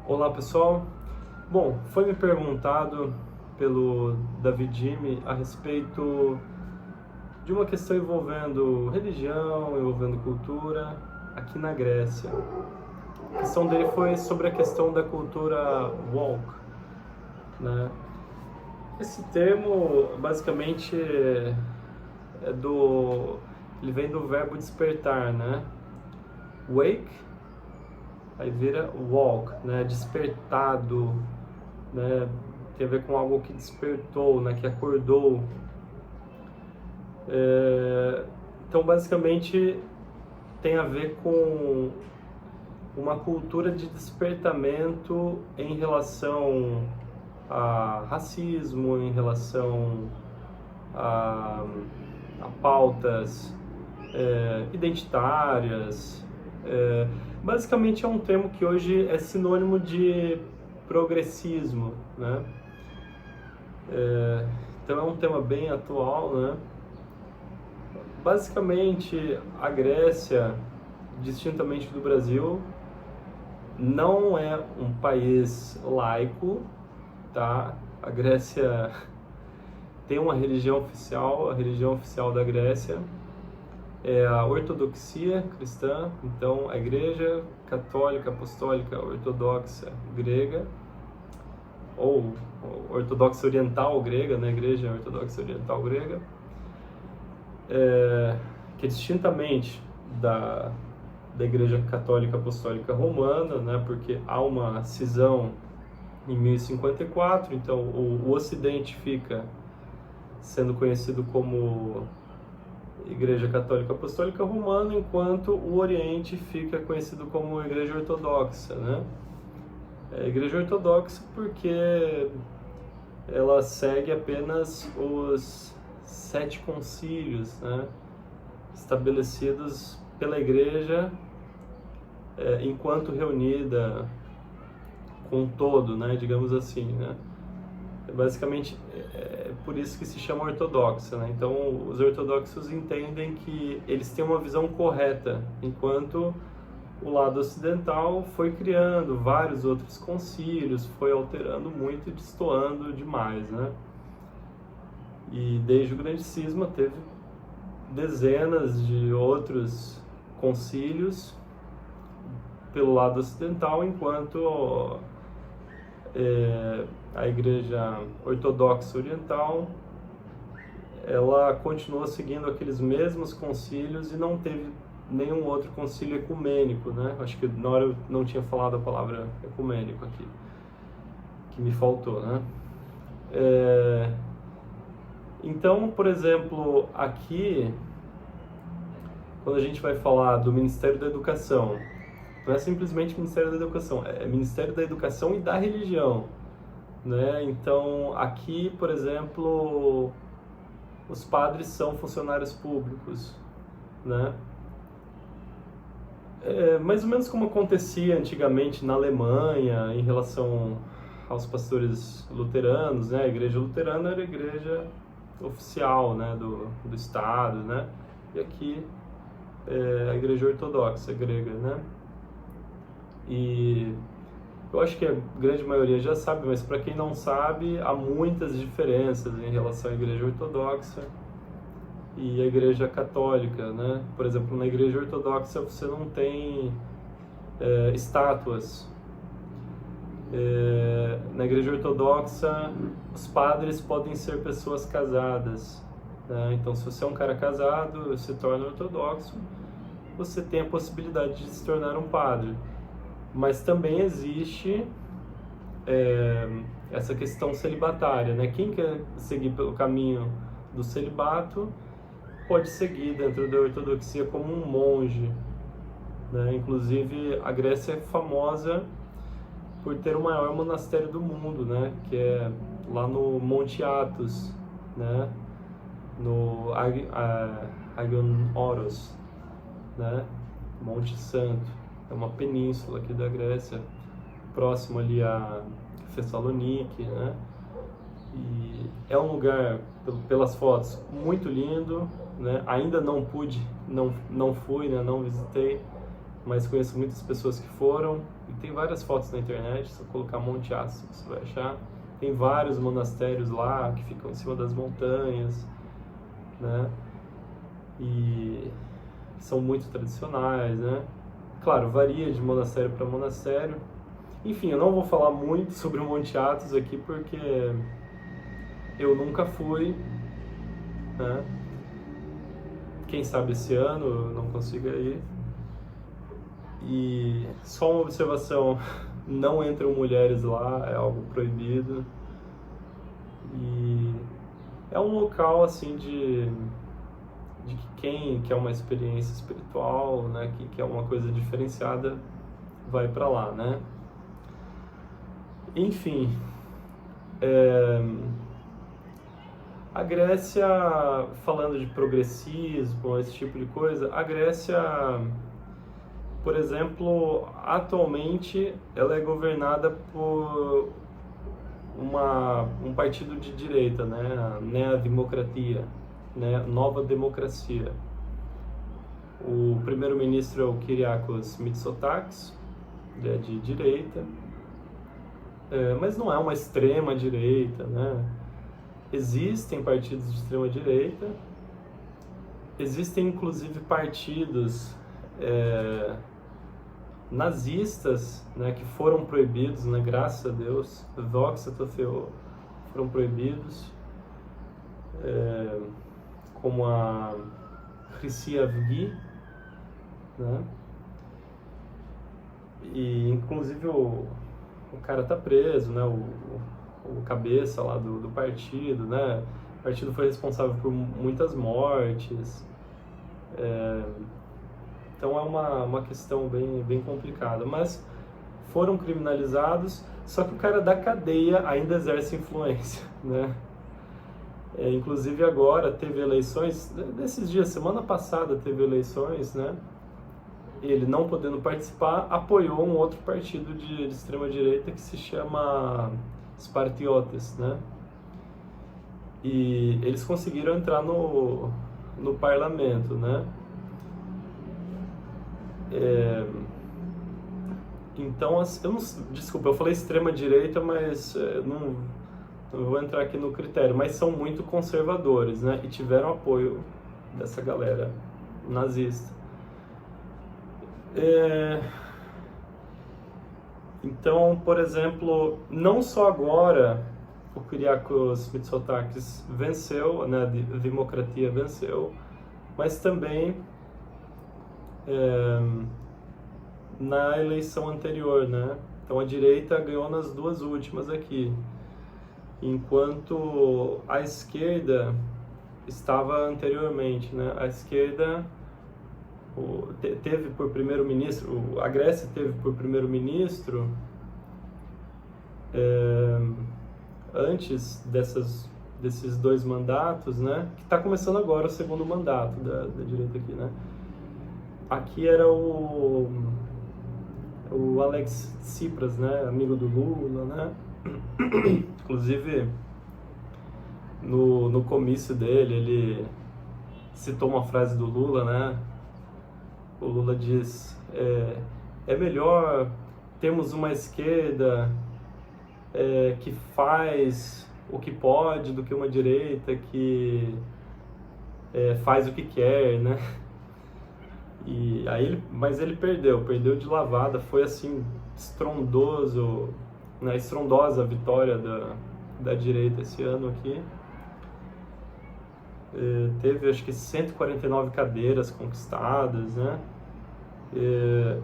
Olá pessoal, bom, foi me perguntado pelo David Jimmy a respeito de uma questão envolvendo religião, envolvendo cultura aqui na Grécia. A questão dele foi sobre a questão da cultura woke, né? Esse termo basicamente ele vem do verbo despertar, né? Wake, aí vira walk, né? Despertado, né? Tem a ver com algo que despertou, né? Que acordou. Então, basicamente, tem a ver com uma cultura de despertamento em relação a racismo, em relação a pautas identitárias. Basicamente é um termo que hoje é sinônimo de progressismo, né? Então é um tema bem atual, né? Basicamente a Grécia, distintamente do Brasil, não é um país laico, tá? A Grécia tem uma religião oficial, a religião oficial da Grécia é a ortodoxia cristã, então a Igreja Católica Apostólica Ortodoxa Grega, ou Ortodoxa Oriental Grega, né? Igreja Ortodoxa Oriental Grega, que é distintamente da Igreja Católica Apostólica Romana, né? Porque há uma cisão em 1054, então o Ocidente fica sendo conhecido como Igreja Católica Apostólica Romana, enquanto o Oriente fica conhecido como Igreja Ortodoxa, né? Igreja Ortodoxa porque ela segue apenas os 7 concílios, né? Estabelecidos pela Igreja enquanto reunida com um todo, né? Digamos assim, né? Basicamente é por isso que se chama ortodoxa, né? Então os ortodoxos entendem que eles têm uma visão correta, enquanto o lado ocidental foi criando vários outros concílios, foi alterando muito e destoando demais, né? E desde o Grande Cisma teve dezenas de outros concílios pelo lado ocidental, enquanto a Igreja Ortodoxa Oriental ela continuou seguindo aqueles mesmos concílios e não teve nenhum outro concílio ecumênico, né? Acho que na hora eu não tinha falado a palavra ecumênico aqui, que me faltou, né? Então, por exemplo, aqui, quando a gente vai falar do Ministério da Educação, não é simplesmente Ministério da Educação, é Ministério da Educação e da Religião, né? Então, aqui, por exemplo, os padres são funcionários públicos, né? Mais ou menos como acontecia antigamente na Alemanha em relação aos pastores luteranos, né? A igreja luterana era a igreja oficial, né? do Estado, né? E aqui a igreja ortodoxa grega, né? E eu acho que a grande maioria já sabe, mas para quem não sabe, há muitas diferenças em relação à igreja ortodoxa e a igreja católica, né? Por exemplo, na igreja ortodoxa você não tem estátuas. Na igreja ortodoxa, os padres podem ser pessoas casadas, né? Então, se você é um cara casado, se torna ortodoxo, você tem a possibilidade de se tornar um padre. Mas também existe essa questão celibatária, né? Quem quer seguir pelo caminho do celibato pode seguir dentro da ortodoxia como um monge, né? Inclusive, a Grécia é famosa por ter o maior monastério do mundo, né? Que é lá no Monte Athos, né? No Agion Oros, né? Monte Santo. É uma península aqui da Grécia, próximo ali a Thessalonique, né? E é um lugar, pelas fotos, muito lindo, né? Ainda não pude, não fui, né? Não visitei, mas conheço muitas pessoas que foram, e tem várias fotos na internet, se eu colocar Monte Atos você vai achar. Tem vários monastérios lá que ficam em cima das montanhas, né? E são muito tradicionais, né? Claro, varia de monastério para monastério. Enfim, eu não vou falar muito sobre o Monte Athos aqui porque eu nunca fui, né? Quem sabe esse ano eu não consiga ir. E só uma observação, não entram mulheres lá, é algo proibido. E é um local assim de que quem quer uma experiência espiritual, né, que quer uma coisa diferenciada, vai para lá, né? Enfim, a Grécia, falando de progressismo, esse tipo de coisa, a Grécia, por exemplo, atualmente ela é governada por um partido de direita, né, a Nea Dimokratia, né, Nova Democracia. O primeiro-ministro é o Kyriakos Mitsotakis, ele é de direita, mas não é uma extrema-direita, né? Existem partidos de extrema-direita, existem inclusive partidos nazistas, né, que foram proibidos, né, graças a Deus, Doxa Tao Theo, foram proibidos, como a Hristiavgi, né? E inclusive o cara tá preso, né? O cabeça lá do partido, né? O partido foi responsável por muitas mortes. Então é uma questão bem complicada, mas foram criminalizados, só que o cara da cadeia ainda exerce influência, né? Inclusive agora teve eleições, nesses dias, semana passada teve eleições, né? Ele, não podendo participar, apoiou um outro partido de extrema-direita que se chama Spartiotes, né? E eles conseguiram entrar no parlamento, né? Então, desculpa, eu falei extrema-direita, mas não vou entrar aqui no critério, mas são muito conservadores, né? E tiveram apoio dessa galera nazista. Então, por exemplo, não só agora o Kyriakos Mitsotakis venceu, né, a democracia venceu, mas também na eleição anterior, né? Então a direita ganhou nas duas últimas aqui, enquanto a esquerda estava anteriormente, né? A esquerda teve por primeiro-ministro, a Grécia teve por primeiro-ministro, antes desses dois mandatos, né? Que está começando agora o segundo mandato da direita aqui, né? Aqui era o Alex Tsipras, né? Amigo do Lula, né? Inclusive, no comício dele, ele citou uma frase do Lula, né? O Lula diz, é melhor termos uma esquerda que faz o que pode do que uma direita que faz o que quer, né? E aí mas ele perdeu de lavada, foi assim estrondoso, né? Estrondosa a vitória da direita esse ano aqui. Teve acho que 149 cadeiras conquistadas, né?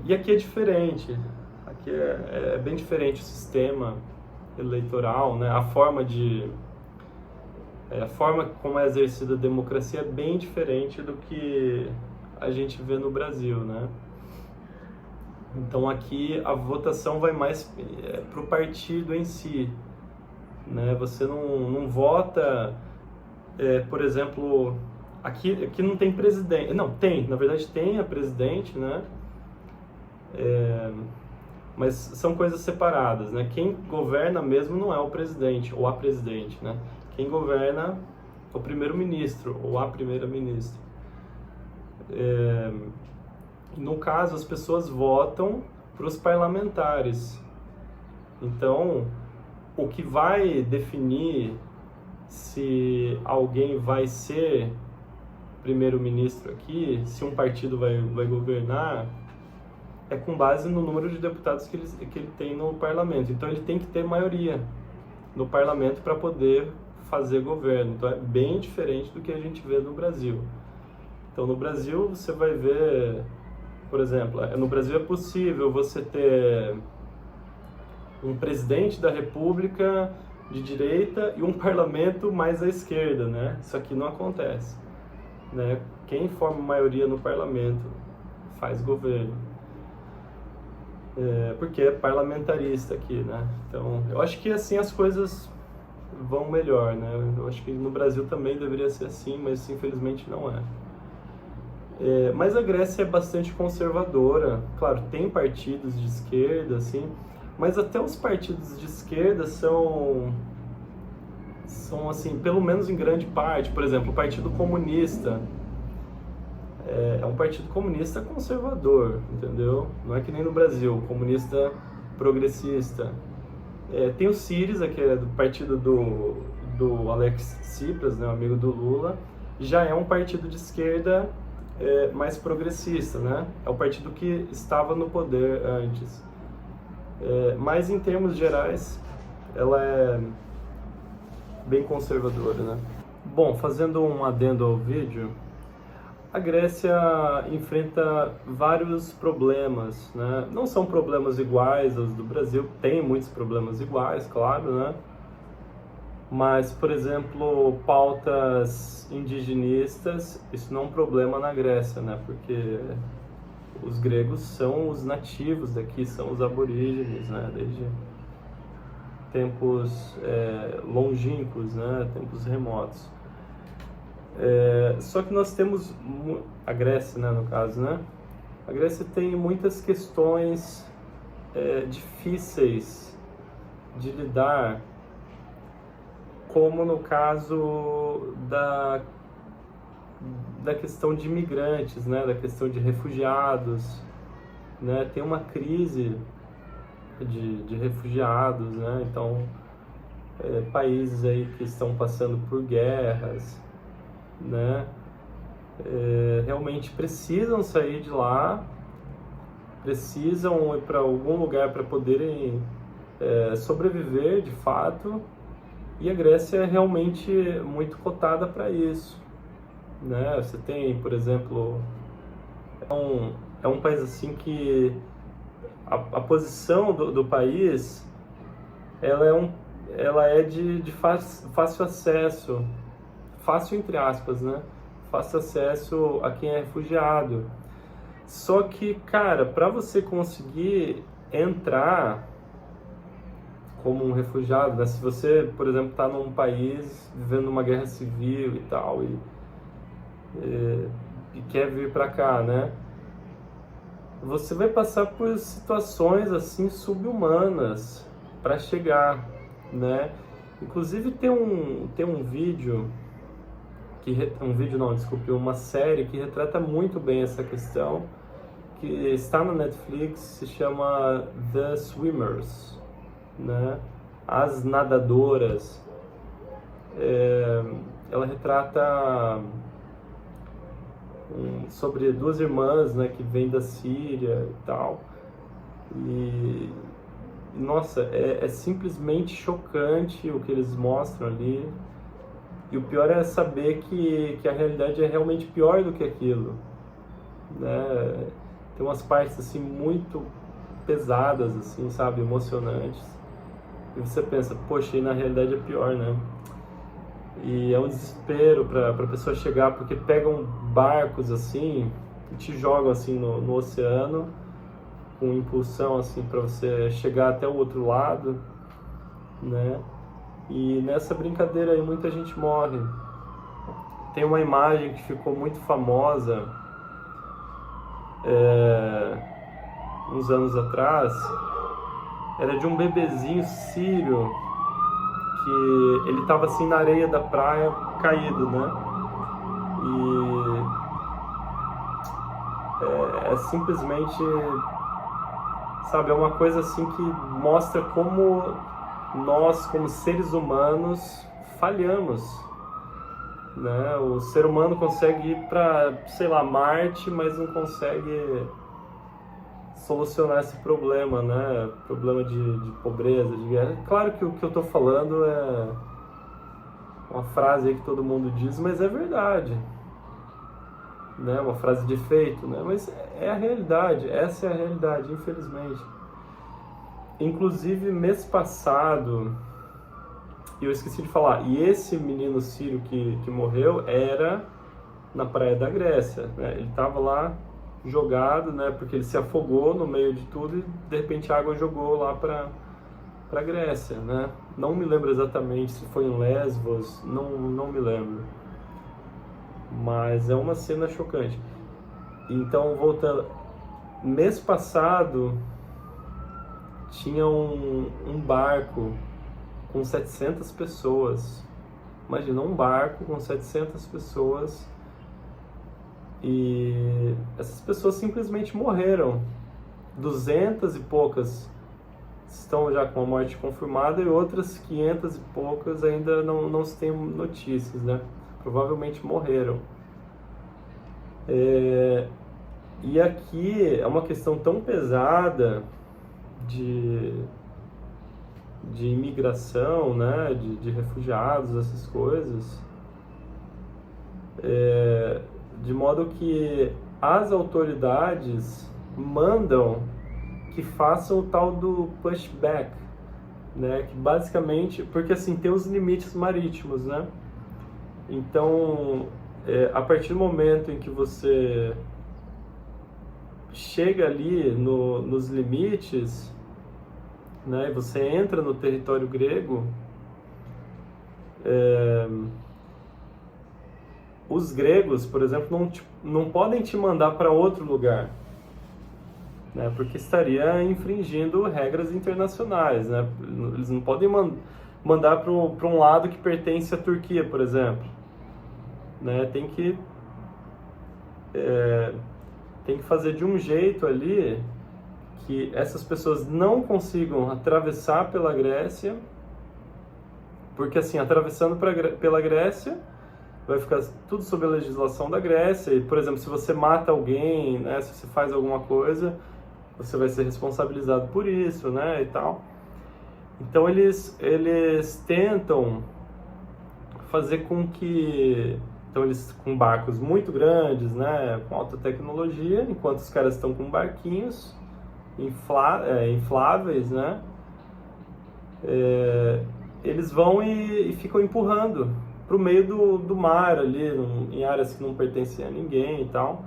E aqui é diferente, aqui é bem diferente o sistema eleitoral, né? A forma como é exercida a democracia é bem diferente do que a gente vê no Brasil, né? Então aqui a votação vai mais para o partido em si, né? Você não vota, por exemplo, aqui não tem presidente, não, na verdade tem a presidente, né? Mas são coisas separadas, né? Quem governa mesmo não é o presidente ou a presidente, né? Quem governa é o primeiro-ministro ou a primeira-ministra. No caso, as pessoas votam para os parlamentares. Então, o que vai definir se alguém vai ser primeiro-ministro aqui, se um partido vai governar, é com base no número de deputados que ele tem no parlamento. Então, ele tem que ter maioria no parlamento para poder fazer governo. Então, é bem diferente do que a gente vê no Brasil. Então, no Brasil, você vai ver, por exemplo, no Brasil é possível você ter um presidente da República de direita e um parlamento mais à esquerda, né? Isso aqui não acontece, né? Quem forma maioria no parlamento faz governo, porque é parlamentarista aqui, né? Então, eu acho que assim as coisas vão melhor, né? Eu acho que no Brasil também deveria ser assim, mas infelizmente não é. Mas a Grécia é bastante conservadora, claro, tem partidos de esquerda, assim, mas até os partidos de esquerda são assim, pelo menos em grande parte, por exemplo, o Partido Comunista é um partido comunista conservador, entendeu? Não é que nem no Brasil, comunista progressista. Tem o Syriza, que é do partido do Alex Tsipras, né, amigo do Lula, já é um partido de esquerda mais progressista, né? É o partido que estava no poder antes. Mas em termos gerais, ela é bem conservadora, né? Bom, fazendo um adendo ao vídeo, a Grécia enfrenta vários problemas, né? Não são problemas iguais aos do Brasil, tem muitos problemas iguais, claro, né? Mas, por exemplo, pautas indigenistas, isso não é um problema na Grécia, né? Porque os gregos são os nativos daqui, são os aborígenes, né? Desde tempos longínquos, né? Tempos remotos. Só que nós temos a Grécia, né? No caso, né? A Grécia tem muitas questões difíceis de lidar, como no caso da questão de imigrantes, né, da questão de refugiados, né, tem uma crise de refugiados, né, então países aí que estão passando por guerras, né, realmente precisam sair de lá, precisam ir para algum lugar para poderem sobreviver de fato, e a Grécia é realmente muito cotada para isso, né? Você tem, por exemplo, é um país assim que a posição do país ela é de fácil acesso, fácil entre aspas, né? Fácil acesso a quem é refugiado. Só que, cara, para você conseguir entrar como um refugiado, né? Se você, por exemplo, está num país vivendo uma guerra civil e tal, e quer vir para cá, né? Você vai passar por situações assim subhumanas para chegar, né? Inclusive tem um vídeo uma série que retrata muito bem essa questão, que está na Netflix, se chama The Swimmers, né? As Nadadoras. Ela retrata sobre duas irmãs, né, que vêm da Síria e tal, e nossa, é simplesmente chocante o que eles mostram ali, e o pior é saber que a realidade é realmente pior do que aquilo, né? Tem umas partes assim muito pesadas, assim, sabe, emocionantes, e você pensa, poxa, e na realidade é pior, né? E é um desespero para a pessoa chegar, porque pegam barcos assim e te jogam assim no oceano com impulsão assim para você chegar até o outro lado, né? E nessa brincadeira aí muita gente morre. Tem uma imagem que ficou muito famosa uns anos atrás, era de um bebezinho sírio que ele estava assim na areia da praia, caído, né? E é simplesmente, sabe, é uma coisa assim que mostra como nós, como seres humanos, falhamos, né? O ser humano consegue ir para, sei lá, Marte, mas não consegue solucionar esse problema, né? Problema de pobreza, de guerra. Claro que o que eu estou falando é uma frase aí que todo mundo diz, mas é verdade, né? Uma frase de efeito, né? Mas é a realidade, essa é a realidade, infelizmente. Inclusive, mês passado, e eu esqueci de falar, e esse menino sírio que morreu era na praia da Grécia, né? Ele estava lá jogado, né? Porque ele se afogou no meio de tudo e de repente a água jogou lá para Grécia, né? Não me lembro exatamente se foi em Lesbos, não me lembro. Mas é uma cena chocante. Então, voltando, mês passado tinha um barco com 700 pessoas. Imagina, um barco com 700 pessoas e essas pessoas simplesmente morreram. 200 e poucas estão já com a morte confirmada e outras 500 e poucas ainda não se tem notícias, né? Provavelmente morreram. E aqui é uma questão tão pesada de imigração, né? De refugiados, essas coisas, de modo que as autoridades mandam que façam o tal do pushback, né? Que basicamente, porque assim, tem os limites marítimos, né? Então, a partir do momento em que você chega ali nos limites, né? Você entra no território grego, os gregos, por exemplo, não podem te mandar para outro lugar, né? Porque estaria infringindo regras internacionais, né? Eles não podem mandar para um lado que pertence à Turquia, por exemplo, né? Tem que fazer de um jeito ali que essas pessoas não consigam atravessar pela Grécia, porque assim, atravessando pela Grécia, vai ficar tudo sob a legislação da Grécia. E, por exemplo, se você mata alguém, né, se você faz alguma coisa, você vai ser responsabilizado por isso, né, e tal. Então eles tentam fazer com que, então eles com barcos muito grandes, né, com alta tecnologia, enquanto os caras estão com barquinhos infláveis, né, eles vão e ficam empurrando para o meio do mar ali, em áreas que não pertencem a ninguém e tal.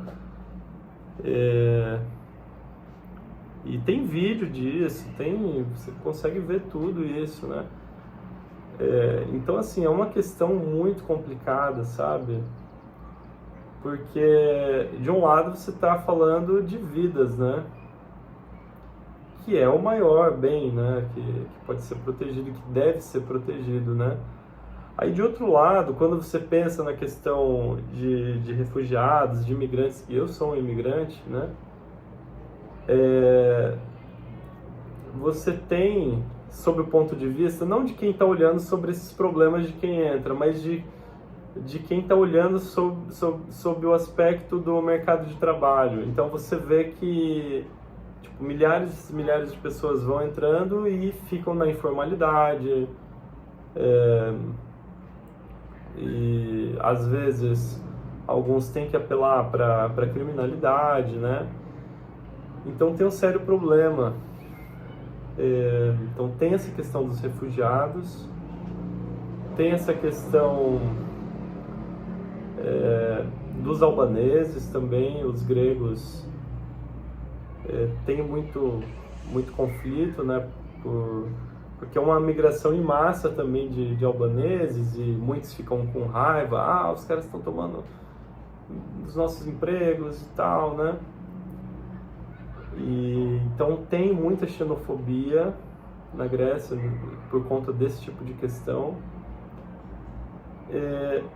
E tem vídeo disso, você consegue ver tudo isso, né? Então, assim, é uma questão muito complicada, sabe? Porque, de um lado, você está falando de vidas, né? Que é o maior bem, né? Que pode ser protegido, que deve ser protegido, né? Aí, de outro lado, quando você pensa na questão de refugiados, de imigrantes, e eu sou um imigrante, né? Você tem, sob o ponto de vista, não de quem está olhando sobre esses problemas de quem entra, mas de quem está olhando sob o aspecto do mercado de trabalho. Então você vê que tipo, milhares e milhares de pessoas vão entrando e ficam na informalidade, e às vezes alguns têm que apelar para a criminalidade, né? Então tem um sério problema. Então tem essa questão dos refugiados, tem essa questão dos albaneses também, os gregos têm muito conflito, né? Porque é uma migração em massa também de albaneses e muitos ficam com raiva, os caras estão tomando os nossos empregos e tal, né? E, então tem muita xenofobia na Grécia por conta desse tipo de questão.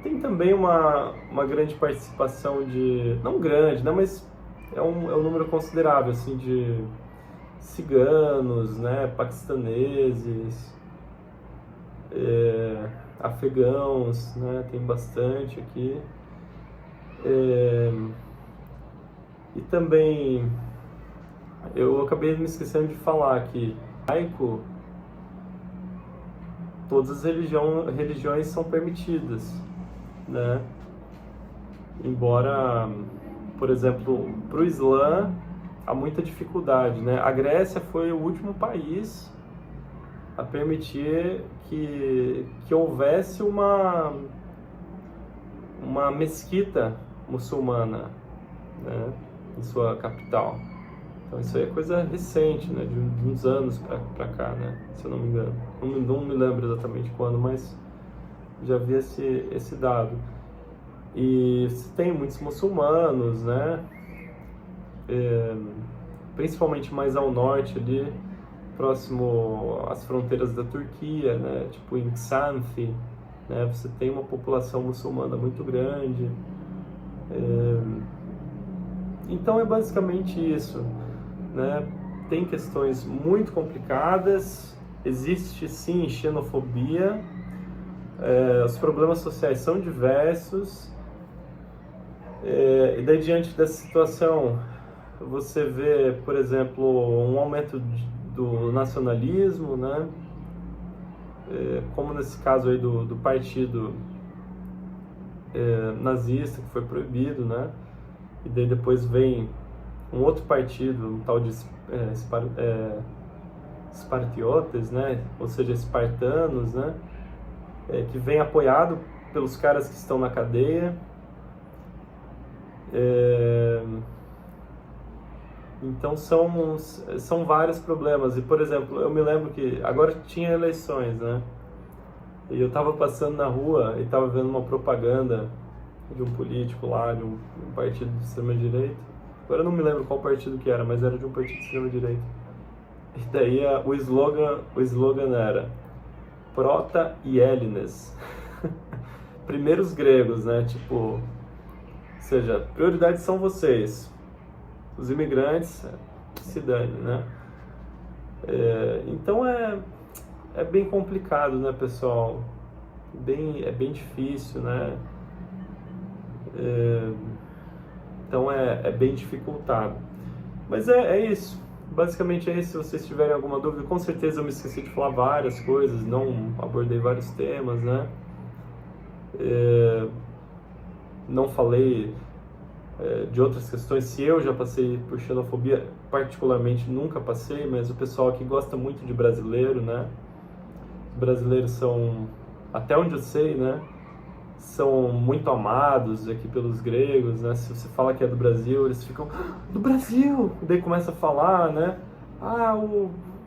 Tem também uma grande participação não grande, né, mas é um número considerável, assim, de ciganos, né, paquistaneses, afegãos, né, tem bastante aqui. E também, eu acabei me esquecendo de falar que laico, todas as religiões são permitidas, né? Embora, por exemplo, para o Islã há muita dificuldade, né? A Grécia foi o último país a permitir que houvesse uma mesquita muçulmana, né, em sua capital. Então isso aí é coisa recente, né, de uns anos para cá, né, se eu não me engano. Não me lembro exatamente quando, mas já vi esse dado. E tem muitos muçulmanos, né, principalmente mais ao norte ali, próximo às fronteiras da Turquia, né, tipo em Xanthi, né, você tem uma população muçulmana muito grande. Então é basicamente isso, né? Tem questões muito complicadas, existe sim xenofobia, os problemas sociais são diversos, e daí diante dessa situação você vê, por exemplo, um aumento do nacionalismo, né? Como nesse caso aí do partido nazista, que foi proibido, né? E daí depois vem um outro partido, um tal de Spartiotes, né? Ou seja, espartanos, né? Que vem apoiado pelos caras que estão na cadeia. Então são vários problemas. E, por exemplo, eu me lembro que agora tinha eleições, né? E eu estava passando na rua e estava vendo uma propaganda de um político lá, de um partido de extrema-direita. Agora eu não me lembro qual partido que era, mas era de um partido de extrema-direita. E daí o slogan era Prota e Helines. Primeiro os gregos, né? Tipo, ou seja, prioridades são vocês. Os imigrantes, se dane, né? Então é bem complicado, né, pessoal? É bem difícil, né? Então é bem dificultado. Mas é isso. Basicamente é isso. Se vocês tiverem alguma dúvida, com certeza eu me esqueci de falar várias coisas, não abordei vários temas, né? Não falei de outras questões. Se eu já passei por xenofobia, particularmente nunca passei, mas o pessoal aqui gosta muito de brasileiro, né? Os brasileiros são, até onde eu sei, né, são muito amados aqui pelos gregos, né? Se você fala que é do Brasil, eles ficam, do Brasil! E daí começa a falar, né?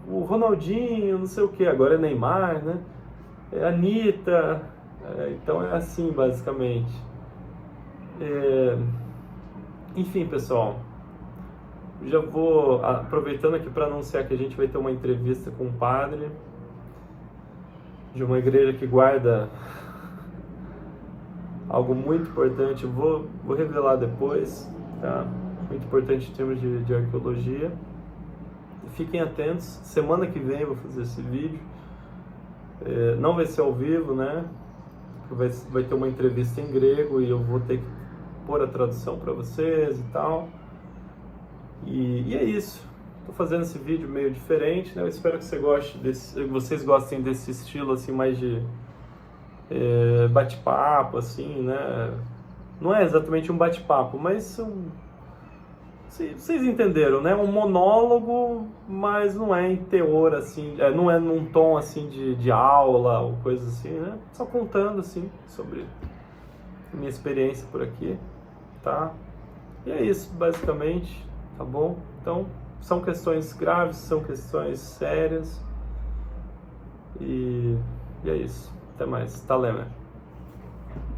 O Ronaldinho, não sei o que, agora é Neymar, né? Anitta. Então é assim, basicamente. Enfim, pessoal, já vou aproveitando aqui para anunciar que a gente vai ter uma entrevista com um padre de uma igreja que guarda algo muito importante. Vou revelar depois, tá? Muito importante em termos de arqueologia. Fiquem atentos, semana que vem eu vou fazer esse vídeo. Não vai ser ao vivo, né? Vai ter uma entrevista em grego e eu vou ter que pôr a tradução para vocês e tal. E é isso. Estou fazendo esse vídeo meio diferente, né? Eu espero que vocês gostem desse estilo assim mais de bate-papo, assim, né? Não é exatamente um bate-papo, mas vocês entenderam, né? Um monólogo, mas não é em teor assim, não é num tom assim de aula ou coisa assim, né? Só contando assim sobre minha experiência por aqui, tá? E é isso, basicamente, tá bom? Então, são questões graves, são questões sérias, e é isso. Até mais. Talema.